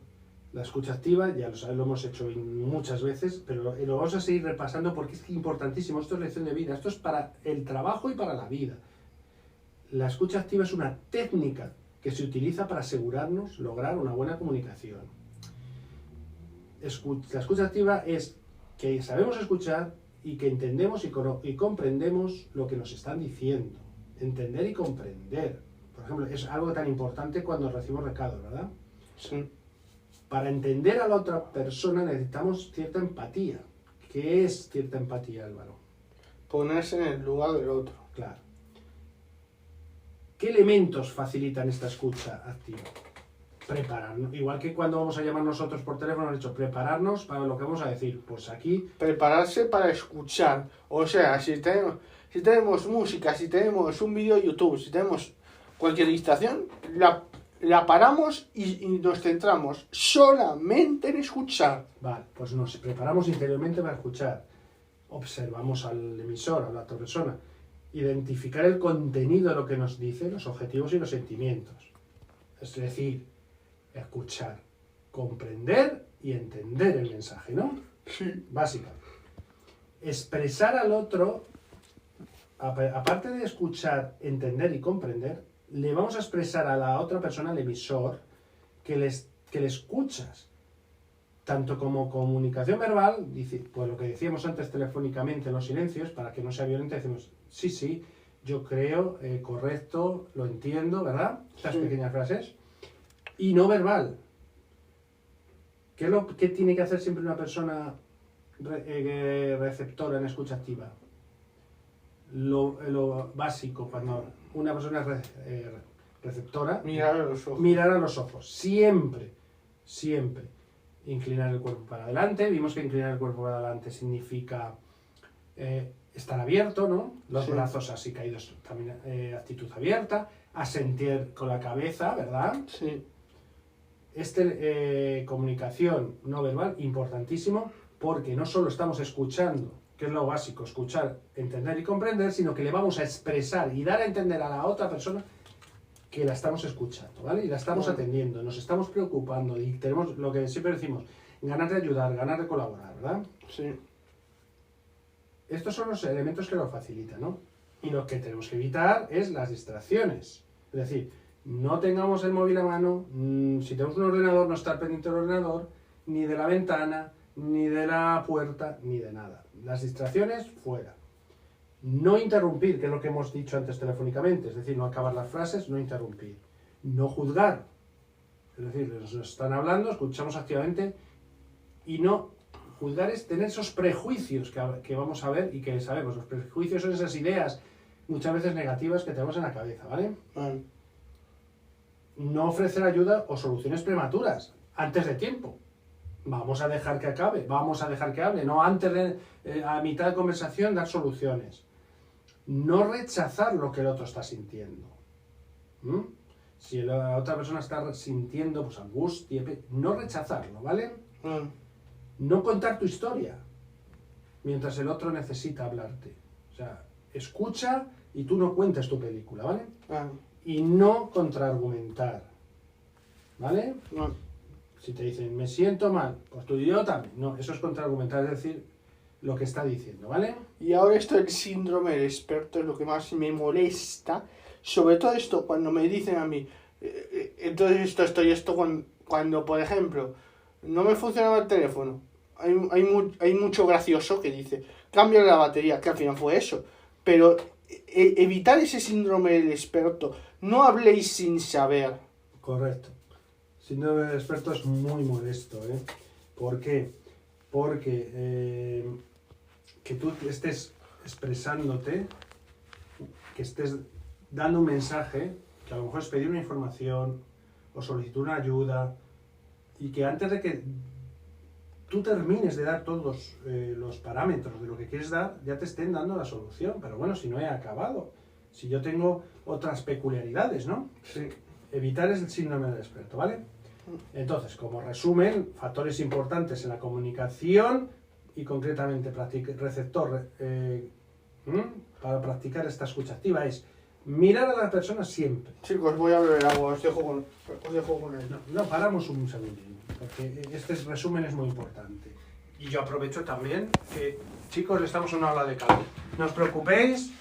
La escucha activa, ya lo hemos hecho muchas veces, pero lo vamos a seguir repasando porque es importantísimo. Esto es lección de vida, esto es para el trabajo y para la vida. La escucha activa es una técnica que se utiliza para asegurarnos lograr una buena comunicación. La escucha activa es que sabemos escuchar y que entendemos y comprendemos lo que nos están diciendo. Entender y comprender. Por ejemplo, es algo tan importante cuando recibimos recados, ¿verdad? Sí. Para entender a la otra persona necesitamos cierta empatía. ¿Qué es cierta empatía, Álvaro? Ponerse en el lugar del otro. Claro. ¿Qué elementos facilitan esta escucha activa? Prepararnos. Igual que cuando vamos a llamar nosotros por teléfono, hemos dicho prepararnos para lo que vamos a decir. Pues aquí... Prepararse para escuchar. O sea, si tenemos música, si tenemos un vídeo de YouTube, si tenemos cualquier distracción, la paramos y nos centramos solamente en escuchar. Vale, pues nos preparamos interiormente para escuchar. Observamos al emisor, a la otra persona. Identificar el contenido de lo que nos dice, los objetivos y los sentimientos. Es decir, escuchar, comprender y entender el mensaje, ¿no? Sí. Básicamente. Expresar al otro, aparte de escuchar, entender y comprender, le vamos a expresar a la otra persona, al emisor, que le escuchas. Tanto como comunicación verbal, pues lo que decíamos antes telefónicamente en los silencios, para que no sea violenta, decimos, sí, yo creo, correcto, lo entiendo, ¿verdad? Estas pequeñas frases. Y no verbal. ¿Qué tiene que hacer siempre una persona receptora en escucha activa? Lo básico, cuando una persona es receptora, Mirar a los ojos. mirar a los ojos. Siempre. Inclinar el cuerpo para adelante. Vimos que inclinar el cuerpo para adelante significa estar abierto, ¿no? Los brazos así caídos, también actitud abierta. Asentir con la cabeza, ¿verdad? Sí. Comunicación no verbal, importantísimo, porque no solo estamos escuchando, que es lo básico, escuchar, entender y comprender, sino que le vamos a expresar y dar a entender a la otra persona que la estamos escuchando, ¿vale? Y la estamos atendiendo, nos estamos preocupando y tenemos lo que siempre decimos, ganas de ayudar, ganas de colaborar, ¿verdad? Sí. Estos son los elementos que nos facilitan, ¿no? Y lo que tenemos que evitar es las distracciones. Es decir, no tengamos el móvil a mano, si tenemos un ordenador, no estar pendiente del ordenador, ni de la ventana, ni de la puerta, ni de nada. Las distracciones, fuera. No interrumpir, que es lo que hemos dicho antes telefónicamente, es decir, no acabar las frases, no interrumpir. No juzgar, es decir, nos están hablando, escuchamos activamente, y no juzgar es tener esos prejuicios que vamos a ver y que sabemos. Los prejuicios son esas ideas, muchas veces negativas, que tenemos en la cabeza, ¿vale? No ofrecer ayuda o soluciones prematuras, antes de tiempo. vamos a dejar que acabe, vamos a dejar que hable, no antes de, a mitad de conversación, dar soluciones. No rechazar lo que el otro está sintiendo. ¿Mm? Si la otra persona está sintiendo pues, angustia, no rechazarlo, ¿vale? No contar tu historia mientras el otro necesita hablarte. O sea, escucha y tú no cuentes tu película, ¿vale? Y no contraargumentar, ¿vale? Si te dicen, me siento mal, pues tú y yo también. No, eso es contraargumentar, es decir, lo que está diciendo, ¿vale? Y ahora esto del síndrome del experto es lo que más me molesta. Sobre todo esto, cuando me dicen a mí, entonces esto, cuando, por ejemplo, no me funcionaba el teléfono, hay mucho gracioso que dice, cambia la batería, que al final fue eso. Pero evitar ese síndrome del experto, no habléis sin saber. Correcto. Síndrome del experto es muy molesto, ¿eh? ¿Por qué? Porque que tú estés expresándote, que estés dando un mensaje, que a lo mejor es pedir una información o solicitar una ayuda, y que antes de que tú termines de dar todos los parámetros de lo que quieres dar, ya te estén dando la solución. Pero bueno, si no he acabado, si yo tengo otras peculiaridades, ¿no? Sí. Evitar es el síndrome del experto, ¿vale? Entonces, como resumen, factores importantes en la comunicación y concretamente receptor para practicar esta escucha activa es mirar a la persona siempre. Chicos, voy a beber agua, os dejo con él. No, paramos un segundín, porque este resumen es muy importante. Y yo aprovecho también que, chicos, estamos en una ola de calor. No os preocupéis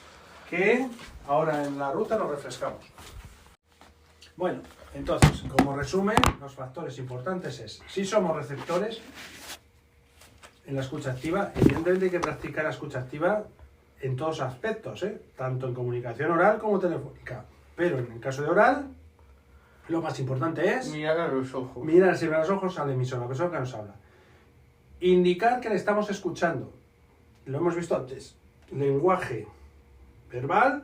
que ahora en la ruta nos refrescamos. Bueno, entonces, como resumen, los factores importantes es, si somos receptores en la escucha activa, evidentemente hay que practicar la escucha activa en todos aspectos, tanto en comunicación oral como telefónica. Pero en el caso de oral, lo más importante es mirar a los ojos. Mirar siempre a los ojos al emisor, a la persona que nos habla. Indicar que le estamos escuchando. Lo hemos visto antes. Lenguaje verbal,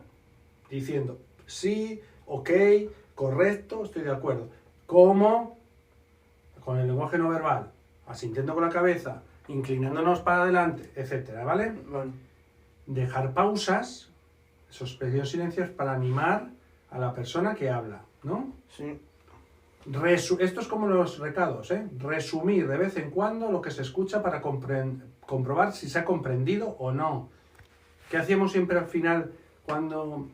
diciendo sí, ok, correcto, estoy de acuerdo. ¿Cómo? Con el lenguaje no verbal, asintiendo con la cabeza, inclinándonos para adelante, etcétera, ¿vale? Bueno. Dejar pausas, esos pequeños silencios para animar a la persona que habla, ¿no? Sí. Esto es como los recados, resumir de vez en cuando lo que se escucha para comprobar si se ha comprendido o no. ¿Qué hacemos siempre al final cuando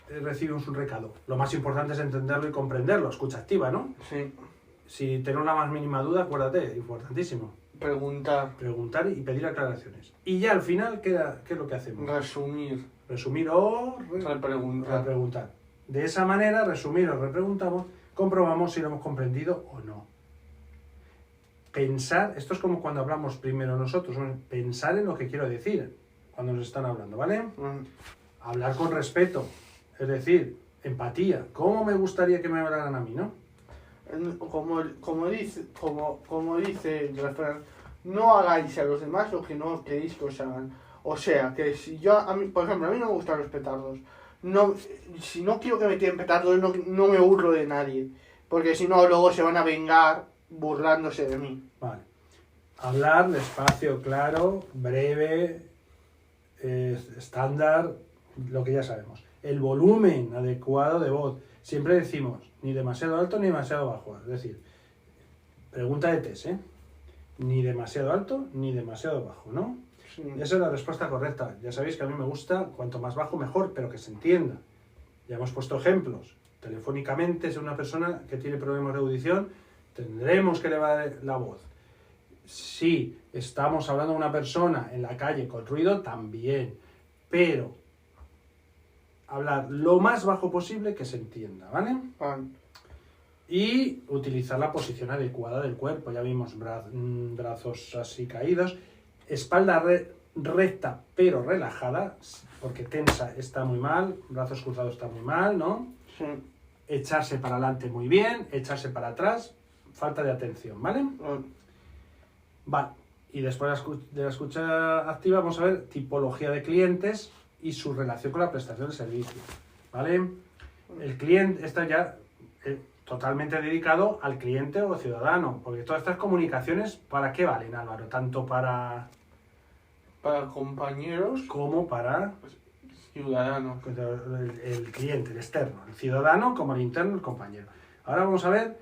recibimos un recado? Lo más importante es entenderlo y comprenderlo, escucha activa, ¿no? Sí. Si tenemos la más mínima duda, acuérdate, importantísimo. Preguntar y pedir aclaraciones. Y ya al final, ¿qué es lo que hacemos? Resumir o repreguntar. De esa manera, resumir o repreguntamos, comprobamos si lo hemos comprendido o no. Pensar, esto es como cuando hablamos primero nosotros, pensar en lo que quiero decir cuando nos están hablando, ¿vale? Hablar con respeto, es decir, empatía. ¿Cómo me gustaría que me hablaran a mí, no? Como dice el refrán, no hagáis a los demás lo que no queréis que os hagan. O sea, que si yo, por ejemplo, a mí no me gustan los petardos. No, si no quiero que me tiren petardos, no me burlo de nadie. Porque si no, luego se van a vengar burlándose de mí. Vale. Hablar despacio, claro, breve, estándar, lo que ya sabemos. El volumen adecuado de voz. Siempre decimos, ni demasiado alto ni demasiado bajo. Es decir, pregunta de test, ni demasiado alto ni demasiado bajo, ¿no? Sí. Esa es la respuesta correcta. Ya sabéis que a mí me gusta cuanto más bajo mejor, pero que se entienda. Ya hemos puesto ejemplos. Telefónicamente, si una persona que tiene problemas de audición, tendremos que elevar la voz. Si estamos hablando de una persona en la calle con ruido, también. Pero hablar lo más bajo posible que se entienda, ¿vale? Y utilizar la posición adecuada del cuerpo. Ya vimos brazos así caídos. Espalda recta pero relajada, porque tensa está muy mal, brazos cruzados está muy mal, ¿no? Sí. Echarse para adelante muy bien, echarse para atrás, falta de atención, ¿vale? Vale, y después de la escucha activa vamos a ver tipología de clientes y su relación con la prestación de servicio, ¿vale? El cliente, totalmente dedicado al cliente o ciudadano. Porque todas estas comunicaciones, ¿para qué valen, Álvaro? Tanto para compañeros como para ciudadanos. el cliente, el externo, el ciudadano como el interno, el compañero. Ahora vamos a ver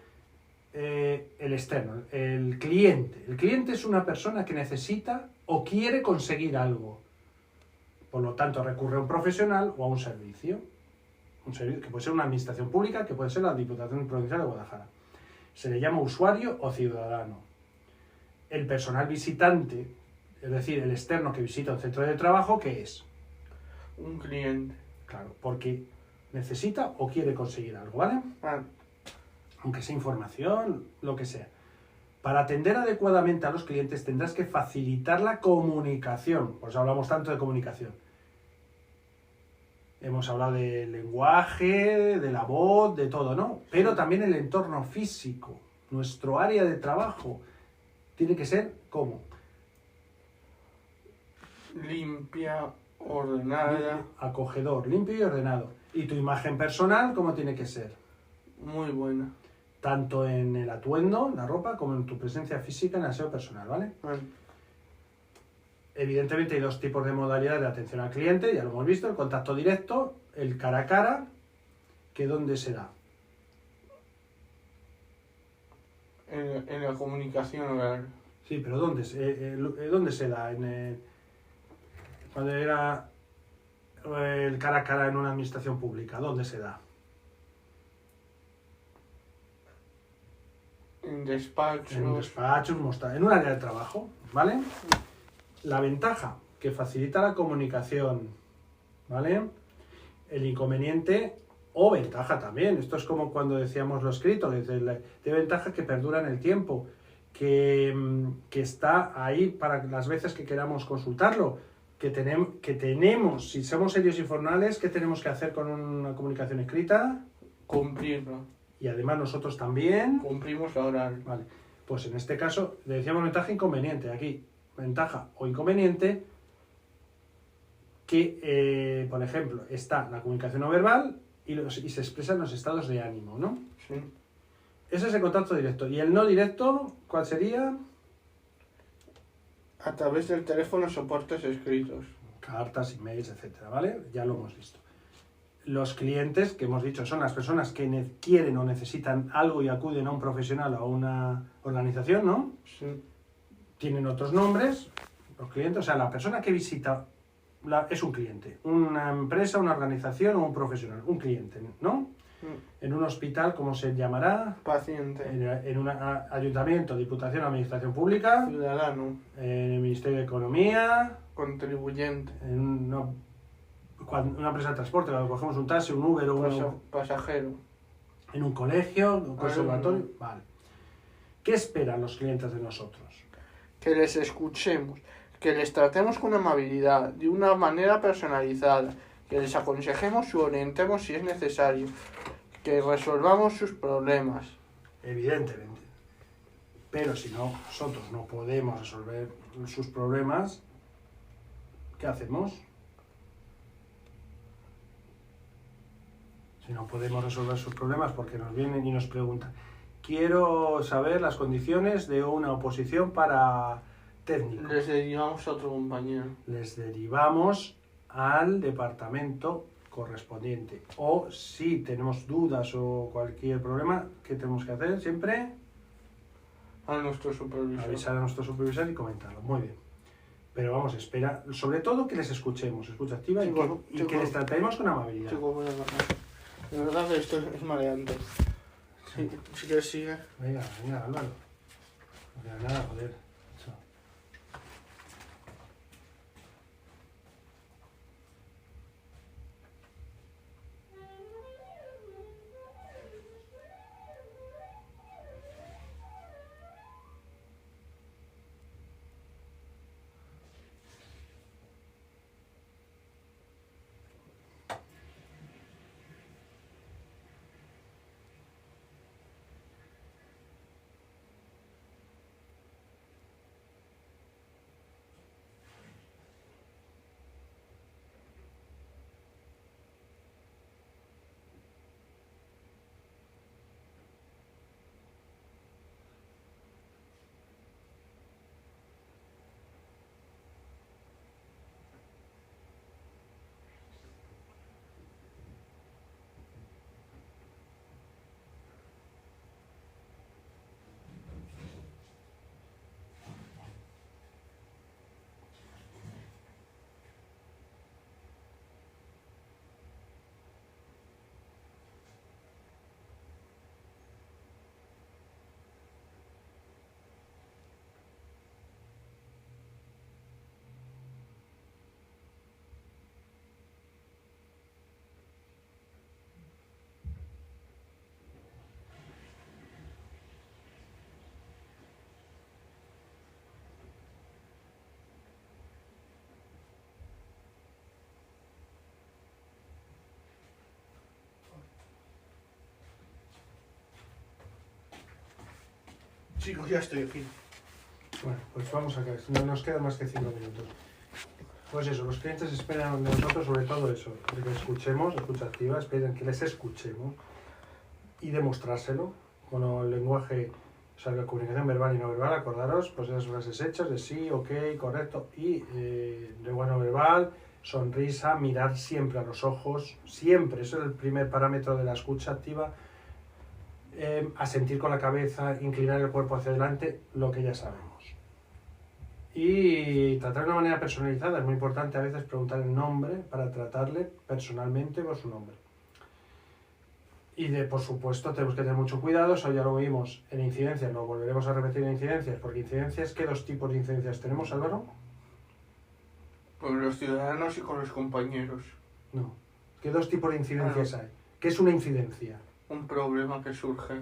el externo, el cliente. El cliente es una persona que necesita o quiere conseguir algo. Por lo tanto, recurre a un profesional o a un servicio. Un servicio que puede ser una administración pública, que puede ser la Diputación Provincial de Guadalajara. Se le llama usuario o ciudadano. El personal visitante, es decir, el externo que visita un centro de trabajo, ¿qué es? Un cliente. Claro, porque necesita o quiere conseguir algo, ¿vale? Ah, Aunque sea información, lo que sea. Para atender adecuadamente a los clientes tendrás que facilitar la comunicación. Por eso hablamos tanto de comunicación. Hemos hablado del lenguaje, de la voz, de todo, ¿no? Pero también el entorno físico, nuestro área de trabajo, tiene que ser ¿cómo? limpia, ordenada, Acogedor, limpio y ordenado. Y tu imagen personal, ¿cómo tiene que ser? muy buena. Tanto en el atuendo, la ropa, como en tu presencia física en el aseo personal, ¿vale? Vale. Evidentemente hay dos tipos de modalidades de atención al cliente, ya lo hemos visto, el contacto directo, el cara a cara, que ¿dónde se da? En la comunicación oral. Sí, pero ¿dónde se da? Cuando era el cara a cara en una administración pública, ¿dónde se da? En despachos. En un despacho, en un área de trabajo, ¿vale? La ventaja, que facilita la comunicación, ¿vale? El inconveniente, o ventaja también, esto es como cuando decíamos lo escrito, de ventaja que perdura en el tiempo, que está ahí para las veces que queramos consultarlo, que tenemos, si somos serios y formales, ¿qué tenemos que hacer con una comunicación escrita? Cumplirlo. Y además nosotros también. Cumplimos la oral. Vale, pues en este caso le decíamos ventaja e inconveniente. Aquí, ventaja o inconveniente, que, por ejemplo, está la comunicación no verbal y se expresan los estados de ánimo, ¿no? Sí. Ese es el contacto directo. ¿Y el no directo, cuál sería? A través del teléfono, soportes escritos. Cartas, emails, etcétera, ¿vale? Ya lo hemos visto. Los clientes, que hemos dicho, son las personas que quieren o necesitan algo y acuden a un profesional o a una organización, ¿no? Sí. Tienen otros nombres, los clientes, o sea, la persona que visita es un cliente, una empresa, una organización o un profesional, un cliente, ¿no? En un hospital, ¿cómo se llamará? Paciente. En un ayuntamiento, diputación, administración pública, Ciudadano. en el Ministerio de Economía, Contribuyente. en una empresa de transporte, cuando cogemos un taxi, un Uber o Pasajero. en un colegio, un conservatorio, vale. ¿Qué esperan los clientes de nosotros? Que les escuchemos, que les tratemos con amabilidad, de una manera personalizada, que les aconsejemos y orientemos si es necesario, que resolvamos sus problemas. Evidentemente. Pero si nosotros no podemos resolver sus problemas, ¿qué hacemos? Si no podemos resolver sus problemas porque nos vienen y nos preguntan, quiero saber las condiciones de una oposición para técnico. Les derivamos a otro compañero. Les derivamos al departamento correspondiente. O si tenemos dudas o cualquier problema, ¿qué tenemos que hacer? Siempre A nuestro supervisor. avisar a nuestro supervisor y comentarlo. Muy bien. Pero vamos, espera, sobre todo que les escuchemos, escucha activa y que les tratemos con amabilidad. Chico, voy a ganar. De verdad que esto es mareante. Sí, si quieres sigue. Venga, Álvaro. No queda nada, joder. Chao. Chicos, ya estoy aquí. Bueno, pues vamos acá, no nos quedan más que 5 minutos. Pues eso, los clientes esperan de nosotros sobre todo eso, de que escuchemos, escucha activa, esperan que les escuchemos y demostrárselo con el lenguaje, o sea, la comunicación verbal y no verbal, acordaros, pues esas frases hechas de sí, ok, correcto, y lenguaje no verbal, sonrisa, mirar siempre a los ojos, siempre, eso es el primer parámetro de la escucha activa, asentir con la cabeza, inclinar el cuerpo hacia adelante, lo que ya sabemos. Y tratar de una manera personalizada, es muy importante a veces preguntar el nombre para tratarle personalmente por su nombre. Y por supuesto tenemos que tener mucho cuidado, eso ya lo vimos en incidencias, lo volveremos a repetir en incidencias, porque incidencias, ¿qué dos tipos de incidencias tenemos, Álvaro? Con los ciudadanos y con los compañeros. No. ¿Qué dos tipos de incidencias hay? ¿Qué es una incidencia? Un problema que surge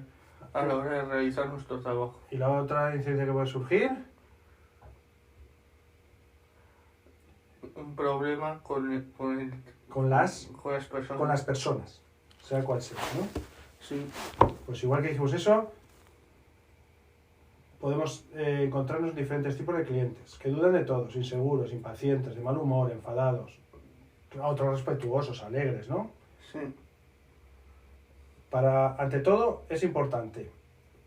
a la hora de realizar nuestro trabajo. ¿Y la otra incidencia que puede surgir? Un problema Con las personas. Con las personas, sea cual sea, ¿no? Sí. Pues igual que dijimos eso, podemos encontrarnos diferentes tipos de clientes que dudan de todos, inseguros, impacientes, de mal humor, enfadados, otros respetuosos, alegres, ¿no? Sí. Ante todo, es importante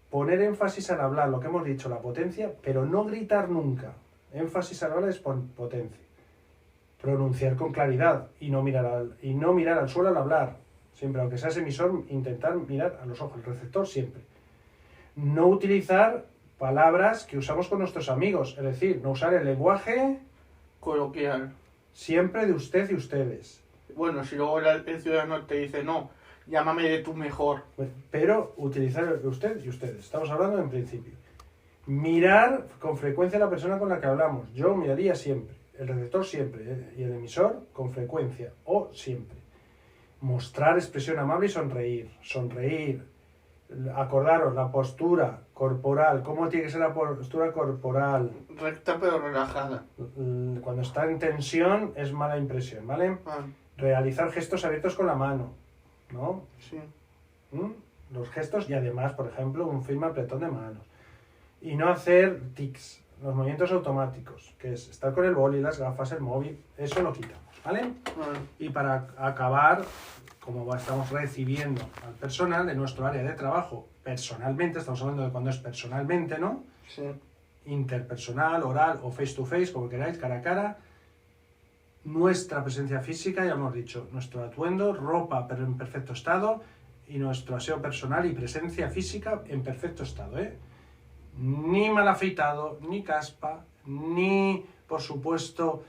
poner énfasis al hablar, lo que hemos dicho, la potencia, pero no gritar nunca. Énfasis al hablar es potencia. Pronunciar con claridad y no mirar al suelo al hablar. Siempre, aunque seas emisor, intentar mirar a los ojos, el receptor siempre. No utilizar palabras que usamos con nuestros amigos, es decir, no usar el lenguaje Coloquial. siempre de usted y ustedes. Bueno, si luego el ciudadano te dice no, llámame de tú mejor. Pero utilizar usted y ustedes. Estamos hablando en principio. Mirar con frecuencia a la persona con la que hablamos. Yo miraría siempre. El receptor siempre, y el emisor con frecuencia o siempre. Mostrar expresión amable y sonreír. Sonreír. Acordaros, la postura corporal. ¿Cómo tiene que ser la postura corporal? Recta pero relajada. Cuando está en tensión es mala impresión, ¿vale? Ah, Realizar gestos abiertos con la mano, ¿no? sí. Los gestos y además, por ejemplo, un firme apretón de manos. Y no hacer tics. Los movimientos automáticos, que es estar con el boli, las gafas, el móvil, eso lo quitamos, ¿vale? Ah, Y para acabar, como estamos recibiendo al personal de nuestro área de trabajo personalmente, estamos hablando de cuando es personalmente, ¿no? sí. Interpersonal, oral o face to face, como queráis, cara a cara, nuestra presencia física, ya hemos dicho, nuestro atuendo, ropa pero en perfecto estado, y nuestro aseo personal y presencia física en perfecto estado, ¿eh? Ni mal afeitado, ni caspa, ni, por supuesto,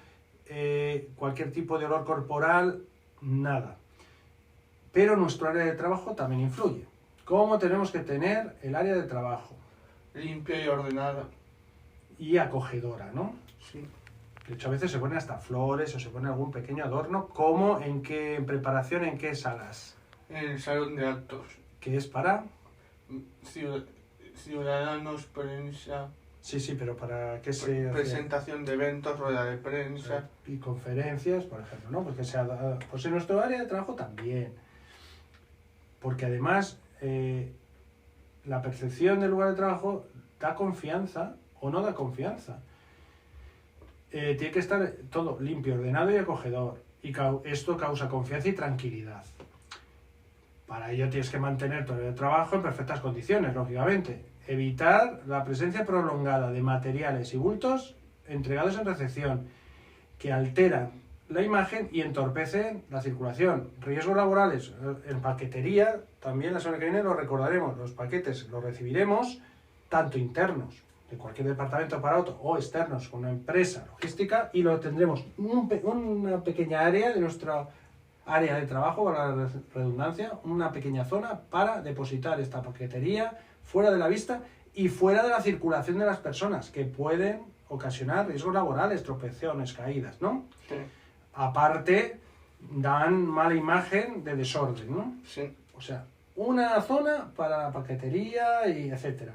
cualquier tipo de olor corporal, nada. Pero nuestro área de trabajo también influye. ¿Cómo tenemos que tener el área de trabajo? Limpia y ordenada. Y acogedora, ¿no? Sí. De hecho, a veces se ponen hasta flores o se pone algún pequeño adorno. ¿Cómo? ¿En qué preparación? ¿En qué salas? En el salón de actos. ¿Qué es para? Ciudadanos, prensa. Sí, pero ¿para qué se hace? Presentación de eventos, rueda de prensa. Y conferencias, por ejemplo, ¿no? Pues en nuestro área de trabajo también. Porque además la percepción del lugar de trabajo da confianza o no da confianza. Tiene que estar todo limpio, ordenado y acogedor. Y esto causa confianza y tranquilidad. Para ello tienes que mantener tu área de trabajo en perfectas condiciones, lógicamente. Evitar la presencia prolongada de materiales y bultos entregados en recepción que alteran la imagen y entorpecen la circulación. Riesgos laborales en paquetería, también la semana que viene lo recordaremos. Los paquetes los recibiremos tanto internos de cualquier departamento para otro o externos con una empresa logística y lo tendremos una pequeña área de nuestra área de trabajo, para la redundancia, una pequeña zona para depositar esta paquetería fuera de la vista y fuera de la circulación de las personas, que pueden ocasionar riesgos laborales, tropezones, caídas, ¿no? Sí. Aparte, dan mala imagen de desorden, ¿no? Sí. O sea, una zona para la paquetería y etcétera.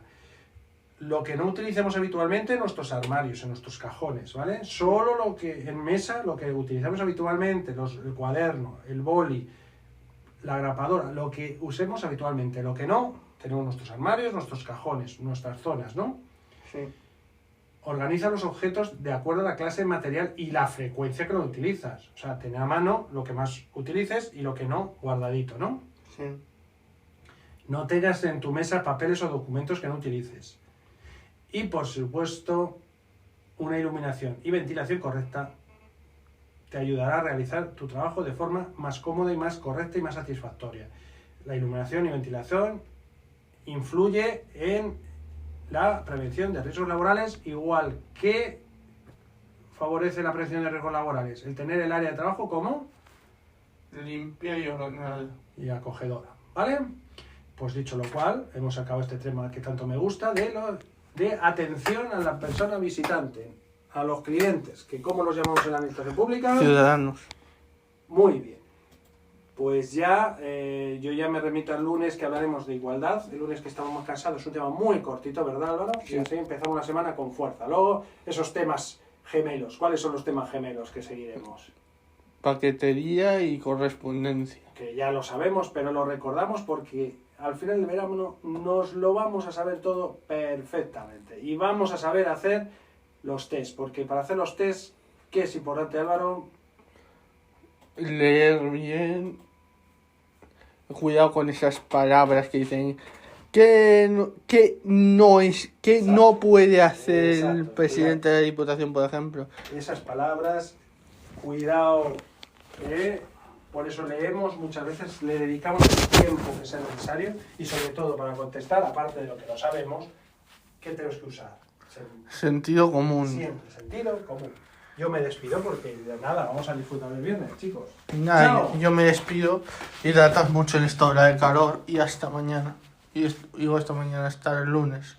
Lo que no utilicemos habitualmente en nuestros armarios, en nuestros cajones, ¿vale? Solo lo que en mesa, lo que utilizamos habitualmente, el cuaderno, el boli, la grapadora, lo que usemos habitualmente. Lo que no, tenemos nuestros armarios, nuestros cajones, nuestras zonas, ¿no? Sí. Organiza los objetos de acuerdo a la clase de material y la frecuencia que lo utilizas. O sea, tener a mano lo que más utilices y lo que no, guardadito, ¿no? Sí. No tengas en tu mesa papeles o documentos que no utilices. Y, por supuesto, una iluminación y ventilación correcta te ayudará a realizar tu trabajo de forma más cómoda y más correcta y más satisfactoria. La iluminación y ventilación influye en la prevención de riesgos laborales, igual que favorece la prevención de riesgos laborales el tener el área de trabajo como Limpia y ordenada. y acogedora, ¿vale? Pues dicho lo cual, hemos acabado este tema que tanto me gusta de atención a la persona visitante, a los clientes, que ¿cómo los llamamos en la administración pública? Ciudadanos. Muy bien. Pues ya, yo ya me remito al lunes que hablaremos de igualdad. El lunes que estamos más cansados, es un tema muy cortito, ¿verdad, Álvaro? Sí. Y así empezamos la semana con fuerza. Luego, esos temas gemelos. ¿Cuáles son los temas gemelos que seguiremos? Paquetería y correspondencia. Que ya lo sabemos, pero lo recordamos porque al final del verano nos lo vamos a saber todo perfectamente. Y vamos a saber hacer los test, porque para hacer los test, ¿qué es importante, Álvaro? Leer bien. Cuidado con esas palabras que dicen que no puede hacer el Exacto, presidente de la Diputación, por ejemplo. Esas palabras, cuidado, por eso leemos, muchas veces le dedicamos el tiempo que sea necesario y sobre todo para contestar, aparte de lo que no sabemos, ¿qué tenemos que usar? Sentido común. Siempre, sentido común. Yo me despido porque de nada, vamos a disfrutar el viernes, chicos. Y nada, Chao. yo me despido. Hidratas mucho en esta hora de calor y hasta mañana. Y digo hasta mañana, hasta el lunes.